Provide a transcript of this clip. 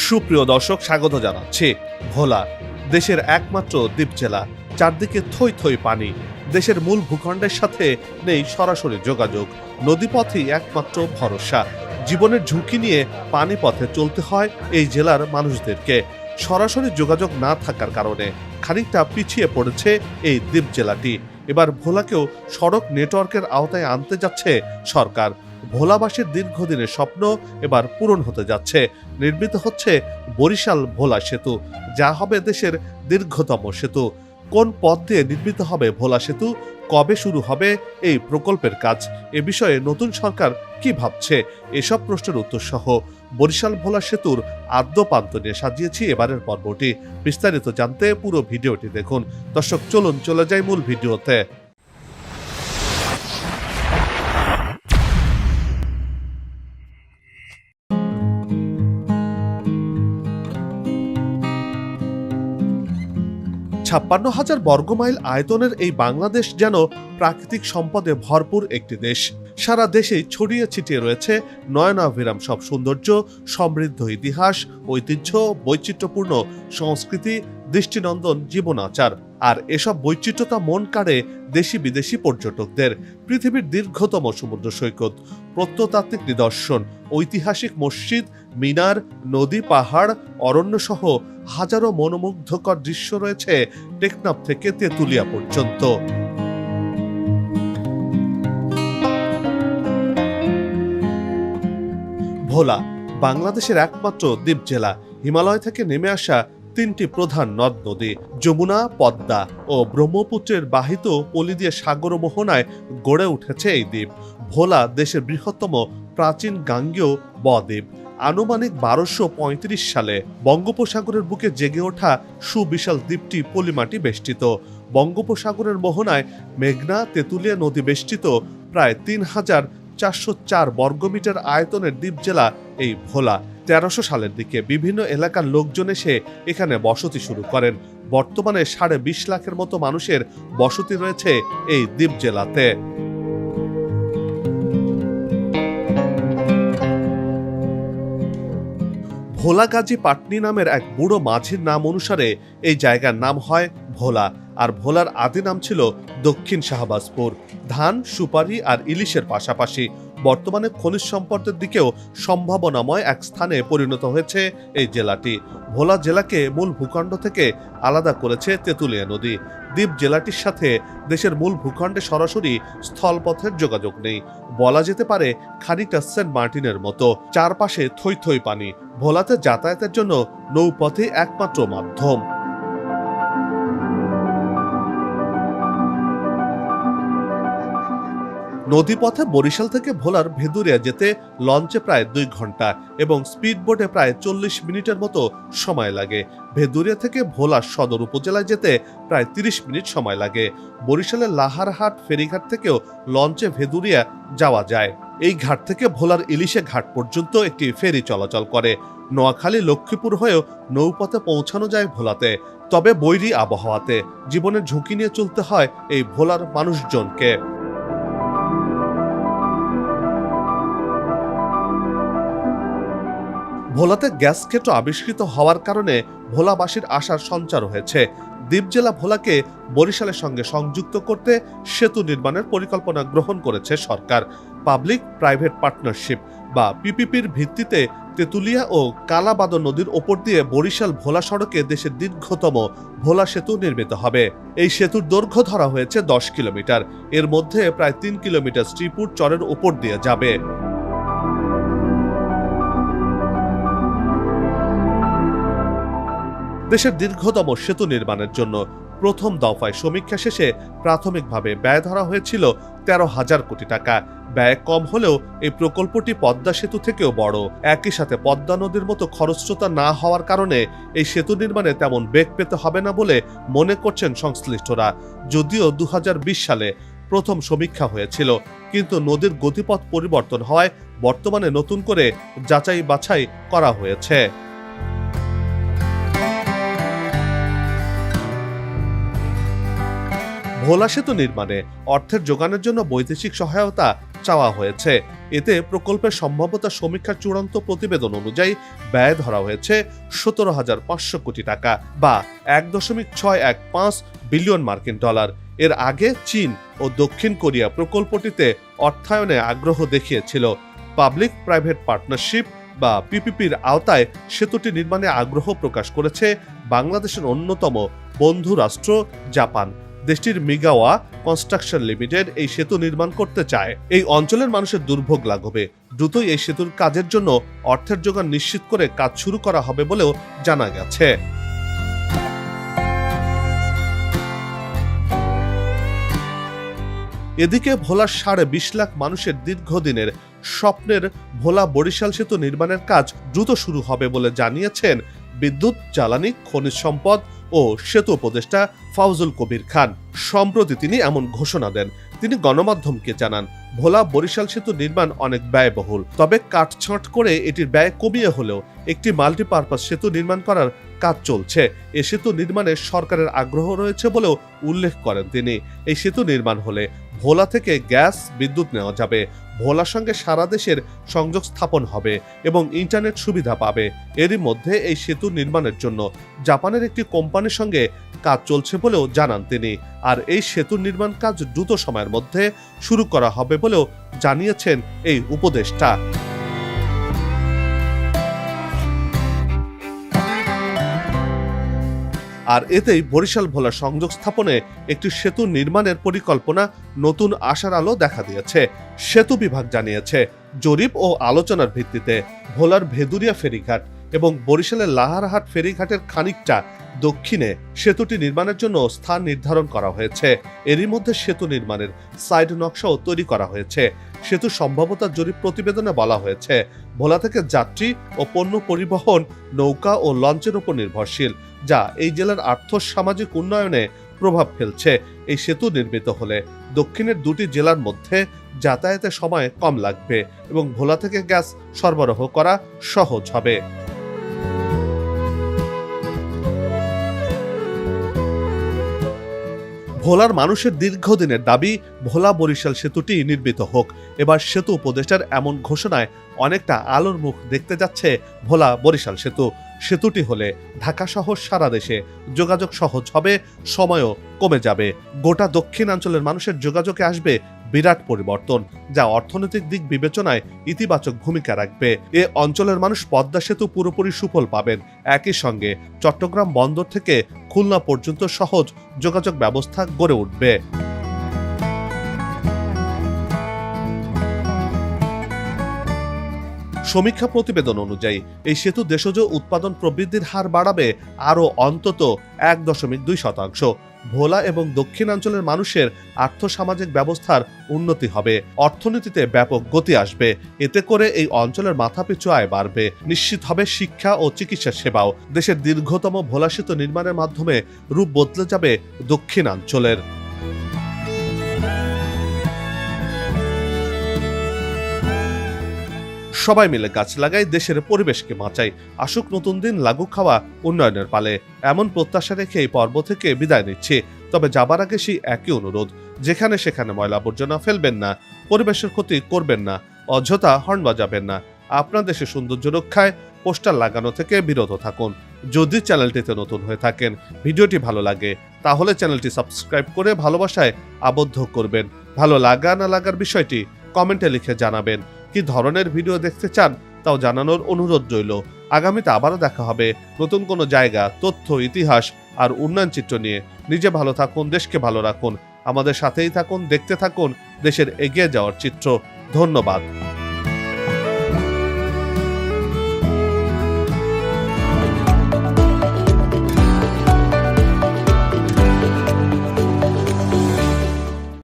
সুপ্রিয় দর্শক, স্বাগত জানাচ্ছি। ভোলা দেশের একমাত্র দ্বীপ জেলা, চারদিকে থই থই পানি। দেশের মূল ভূখণ্ডের সাথে নেই সরাসরি যোগাযোগ, নদীপথই একমাত্র ভরসা। জীবনের ঝুঁকি নিয়ে পানিপথে চলতে হয় এই জেলার মানুষদেরকে। সরাসরি যোগাযোগ না থাকার কারণে খানিকটা পিছিয়ে পড়েছে এই দ্বীপ জেলাটি। এবার ভোলাকেও সড়ক নেটওয়ার্কের আওতায় আনতে যাচ্ছে সরকার। ভোলাবাসীর দীর্ঘদিনের স্বপ্ন এবার পূরণ হতে যাচ্ছে। নির্মিত হচ্ছে বরিশাল ভোলা সেতু, যা হবে দেশের দীর্ঘতম সেতু। কোন পথ দিয়ে নির্মিত হবে ভোলা সেতু, কবে শুরু হবে এই প্রকল্পের কাজ, এ বিষয়ে নতুন সরকার কি ভাবছে, এসব প্রশ্নের উত্তর সহ বরিশাল ভোলা সেতুর আদ্যপান্ত নিয়ে সাজিয়েছি এবারের পর্বটি। বিস্তারিত জানতে পুরো ভিডিওটি দেখুন। দর্শক, চলুন চলে যাই মূল ভিডিওতে। ছাপ্পান্ন হাজার বর্গমাইল আয়তনের এই বাংলাদেশ যেন প্রাকৃতিক সম্পদে ভরপুর একটি দেশ। সারা দেশেই ছড়িয়ে ছিটিয়ে রয়েছে নয়নাভিরাম সব সৌন্দর্য, সমৃদ্ধ ইতিহাস, ঐতিহ্য, বৈচিত্র্যপূর্ণ সংস্কৃতি, দৃষ্টিনন্দন জীবনাচার। আর এসব বৈচিত্র্যতা মন কাড়ে দেশি বিদেশি পর্যটকদের। পৃথিবীর দীর্ঘতম সমুদ্র সৈকত, প্রত্নতাত্ত্বিক নিদর্শন, ঐতিহাসিক মসজিদ, মিনার, নদী, পাহাড়, অরণ্য সহ হাজারো মনোমুগ্ধকর দৃশ্য রয়েছে টেকনাফ থেকে তেঁতুলিয়া পর্যন্ত। ভোলা বাংলাদেশের একমাত্র দ্বীপ জেলা। হিমালয় থেকে নেমে আসা তিনটি প্রধান নদ নদী যমুনা, পদ্মা ও ব্রহ্মপুত্রের বাহিত পলি দিয়ে সাগর মোহনায় গড়ে উঠেছে এই দ্বীপ। ভোলা দেশের বৃহত্তম প্রাচীন গাঙ্গেয় বদ্বীপ। আনুমানিক 1235 সালে বঙ্গোপসাগরের বুকে জেগে ওঠা সুবিশাল দ্বীপটি পলিমাটি বেষ্টিত। বঙ্গোপসাগরের মোহনায় মেঘনা, তেঁতুলিয়া নদী বেষ্টিত প্রায় 3404 বর্গমিটার আয়তনের দ্বীপ জেলা এই ভোলা। 1300 সালের দিকে বিভিন্ন এলাকার লোকজন এসে এখানে বসতি শুরু করেন। বর্তমানে 20.5 লাখের মতো মানুষের বসতি রয়েছে এই দ্বীপ জেলাতে। ভোলা গাজী পাটনি নামের এক বুড়ো মাঝির নাম অনুসারে এই জায়গার নাম হয় ভোলা। আর ভোলার আদি নাম ছিল দক্ষিণ শাহবাজপুর। ধান, সুপারি আর ইলিশের পাশাপাশি বর্তমানে খনিজ সম্পদের দিকেও সম্ভাবনাময় এক স্থানে পরিণত হয়েছে এই জেলাটি। ভোলা জেলাকে মূল ভূখণ্ড থেকে আলাদা করেছে তেঁতুলিয়া নদী। দ্বীপ জেলাটির সাথে দেশের মূল ভূখণ্ডে সরাসরি স্থলপথের যোগাযোগ নেই। বলা যেতে পারে খানিকটা সেন্ট মার্টিনের মতো, চারপাশে থই থই পানি। ভোলাতে যাতায়াতের জন্য নৌপথই একমাত্র মাধ্যম। নদীপথে বরিশাল থেকে ভোলার ভেদুরিয়া যেতে লঞ্চে প্রায় 2 ঘন্টা এবং স্পিড বোটে প্রায় 40 মিনিটের মতো সময় লাগে। ভেদুরিয়া থেকে ভোলা সদর উপজেলায় যেতে প্রায় 30 মিনিট সময় লাগে। বরিশালের লাহারহাট ফেরিঘাট থেকেও লঞ্চে ভেদুরিয়া যাওয়া যায়। এই ঘাট থেকে ভোলার ইলিশে ঘাট পর্যন্ত একটি ফেরি চলাচল করে। নোয়াখালী, লক্ষ্মীপুর হয়েও নৌপথে পৌঁছানো যায় ভোলাতে। তবে বৈরী আবহাওয়াতে জীবনের ঝুঁকি নিয়ে চলতে হয় এই ভোলার মানুষজনকে। ভোলাতে গ্যাস ক্ষেত্র আবিষ্কৃত হওয়ার কারণে ভোলাবাসীর আশার সঞ্চার হয়েছে। দ্বীপ জেলা ভোলাকে বরিশালের সঙ্গে সংযুক্ত করতে সেতু নির্মাণের পরিকল্পনা গ্রহণ করেছে সরকার। পাবলিক প্রাইভেট পার্টনারশিপ বা পিপিপির ভিত্তিতে তেঁতুলিয়া ও কালাবাদন নদীর ওপর দিয়ে বরিশাল ভোলা সড়কে দেশের দীর্ঘতম ভোলা সেতু নির্মিত হবে। এই সেতুর দৈর্ঘ্য ধরা হয়েছে 10 কিলোমিটার। এর মধ্যে প্রায় 3 কিলোমিটার শ্রীপুর চরের ওপর দিয়ে যাবে। দেশের দীর্ঘতম সেতু নির্মাণের জন্য প্রথম দফায় সমীক্ষা শেষে প্রাথমিকভাবে ব্যয় ধরা হয়েছিল 13,000 কোটি টাকা। ব্যয় কম হলেও এই প্রকল্পটি পদ্মা সেতু থেকেও বড়। একই সাথে পদ্মা নদীর মতো খরস্রোতা না হওয়ার কারণে এই সেতু নির্মাণে তেমন বেগ পেতে হবে না বলে মনে করছেন সংশ্লিষ্টরা। যদিও 2020 সালে প্রথম সমীক্ষা হয়েছিল, কিন্তু নদীর গতিপথ পরিবর্তন হওয়ায় বর্তমানে নতুন করে যাচাই বাছাই করা হয়েছে। ভোলা সেতু নির্মাণে অর্থের যোগানের জন্য বৈদেশিক সহায়তা চাওয়া হয়েছে। এতে প্রকল্পের সম্ভাব্যতা সমীক্ষার চূড়ান্ত প্রতিবেদন অনুযায়ী ব্যয় ধরা হয়েছে 17,500 কোটি টাকা বা 1.615 বিলিয়ন মার্কিন ডলার। এর আগে চীন ও দক্ষিণ কোরিয়া প্রকল্পটিতে অর্থায়নে আগ্রহ দেখিয়েছিল। পাবলিক প্রাইভেট পার্টনারশিপ বা পিপিপির আওতায় সেতুটি নির্মাণে আগ্রহ প্রকাশ করেছে বাংলাদেশের অন্যতম বন্ধু রাষ্ট্র জাপান। দেশটির মিগাওয়া কনস্ট্রাকশন লিমিটেড এই সেতু নির্মাণ করতে চায়। এই অঞ্চলের মানুষের দুর্ভোগ লাঘবে দ্রুতই এই সেতুর কাজের জন্য অর্থের যোগান নিশ্চিত করে কাজ শুরু করা হবে বলেও জানা গেছে। এদিকে ভোলার 20.5 লাখ মানুষের দীর্ঘদিনের স্বপ্নের ভোলা বরিশাল সেতু নির্মাণের কাজ দ্রুত শুরু হবে বলে জানিয়েছেন বিদ্যুৎ, জ্বালানি, খনিজ সম্পদ ও সেতু উপদেষ্টা ফাউজুল কবির খান। সম্প্রতি তিনি এমন ঘোষণা দেন। তিনি গণমাধ্যমকে জানান, ভোলা বরিশাল সেতু নির্মাণ অনেক ব্যয়বহুল, তবে কাটছাঁট করে এটির ব্যয় কমিয়ে হলেও একটি মাল্টিপারপাস সেতু নির্মাণ করার কাজ চলছে। এ সেতু নির্মাণে সরকারের আগ্রহ রয়েছে বলেও উল্লেখ করেন তিনি। এই সেতু নির্মাণ হলে ভোলা থেকে গ্যাস, বিদ্যুৎ নেওয়া যাবে। ভোলার সঙ্গে সারা দেশের সংযোগ স্থাপন হবে এবং ইন্টারনেট সুবিধা পাবে। এরই মধ্যে এই সেতু নির্মাণের জন্য জাপানের একটি কোম্পানির সঙ্গে কাজ চলছে বলেও জানান তিনি। আর এই সেতু নির্মাণ কাজ দ্রুত সময়ের মধ্যে শুরু করা হবে বলেও জানিয়েছেন এই উপদেষ্টা। আর এতেই বরিশাল ভোলা সংযোগ স্থাপনে একটি সেতু নির্মাণের পরিকল্পনা নতুন আশার আলো দেখা দিয়েছে। সেতু বিভাগ জানিয়েছে, জরিপ ও আলোচনার ভিত্তিতে ভোলার ভেদুরিয়া ফেরিঘাট এবং বরিশালের লাহারহাট ফেরিঘাটের খানিকটা দক্ষিণে সেতুটি নির্মাণের জন্য স্থান নির্ধারণ করা হয়েছে। এরই মধ্যে সেতু নির্মাণের সাইড নকশাও তৈরি করা হয়েছে। সেতু সম্ভাব্যতা জরিপ প্রতিবেদনে বলা হয়েছে, ভোলা থেকে যাত্রী ও পণ্য পরিবহন নৌকা ও লঞ্চের উপর নির্ভরশীল, যা এই জেলার আর্থ সামাজিক উন্নয়নে প্রভাব ফেলছে। এই সেতু নির্মিত হলে দক্ষিণের দুটি জেলার মধ্যে যাতায়াতের সময় কম লাগবে এবং ভোলা থেকে গ্যাস সরবরাহ করা সহজ হবে। ভোলার মানুষের দীর্ঘদিনের দাবি ভোলা বরিশাল সেতুটি নির্মিত হোক। এবার সেতু উপদেষ্টার এমন ঘোষণায় অনেকটা আলোর মুখ দেখতে যাচ্ছে ভোলা বরিশাল সেতু। সেতুটি হলে ঢাকা সহ সারা দেশে যোগাযোগ সহজ হবে, সময়ও কমে যাবে। গোটা দক্ষিণাঞ্চলের মানুষের যোগাযোগে আসবে বিরাট পরিবর্তন, যা অর্থনৈতিক দিক বিবেচনায় ইতিবাচক ভূমিকা রাখবে। এ অঞ্চলের মানুষ পদ্মা সেতু পুরোপুরি সুফল পাবেন। একই সঙ্গে চট্টগ্রাম বন্দর থেকে খুলনা পর্যন্ত সহজ যোগাযোগ ব্যবস্থা গড়ে উঠবে। সমীক্ষা প্রতিবেদন অনুযায়ী এই সেতু দেশজ উৎপাদন প্রবৃদ্ধির হার বাড়াবে আরও অন্তত 1.2%। ভোলা এবং দক্ষিণাঞ্চলের মানুষের আর্থসামাজিক ব্যবস্থার উন্নতি হবে, অর্থনীতিতে ব্যাপক গতি আসবে। এতে করে এই অঞ্চলের মাথাপিছু আয় বাড়বে, নিশ্চিত হবে শিক্ষা ও চিকিৎসা সেবাও। দেশের দীর্ঘতম ভোলা সেতু নির্মাণের মাধ্যমে রূপ বদলে যাবে দক্ষিণাঞ্চলের। সবাই মিলে গাছ লাগাই, দেশের পরিবেশকে বাঁচাই। আসুক নতুন দিন, লাগুক খাওয়া উন্নয়নের পালে। এমন প্রত্যাশা রেখে এই পর্ব থেকে বিদায় নিচ্ছি। তবে যাবার আগে সেই একই অনুরোধ, যেখানে সেখানে ময়লা আবর্জনা ফেলবেন না, পরিবেশের ক্ষতি করবেন না, অযথা হর্ন বাজাবেন না। আপনার দেশের সৌন্দর্য রক্ষায় পোস্টার লাগানো থেকে বিরত থাকুন। যদি চ্যানেলটিতে নতুন হয়ে থাকেন, ভিডিওটি ভালো লাগে, তাহলে চ্যানেলটি সাবস্ক্রাইব করে ভালোবাসায় আবদ্ধ করবেন। ভালো লাগা না লাগার বিষয়টি কমেন্টে লিখে জানাবেন। কি ধরনের ভিডিও দেখতে চান তাও জানানোর অনুরোধ রইল। আগামীতে আবারও দেখা হবে নতুন কোনো জায়গা, তথ্য, ইতিহাস আর উন্নয়ন চিত্র নিয়ে। নিজে ভালো থাকুন, দেশকে ভালো রাখুন, আমাদের সাথেই থাকুন, দেখতে থাকুন দেশের এগিয়ে যাওয়ার চিত্র। ধন্যবাদ।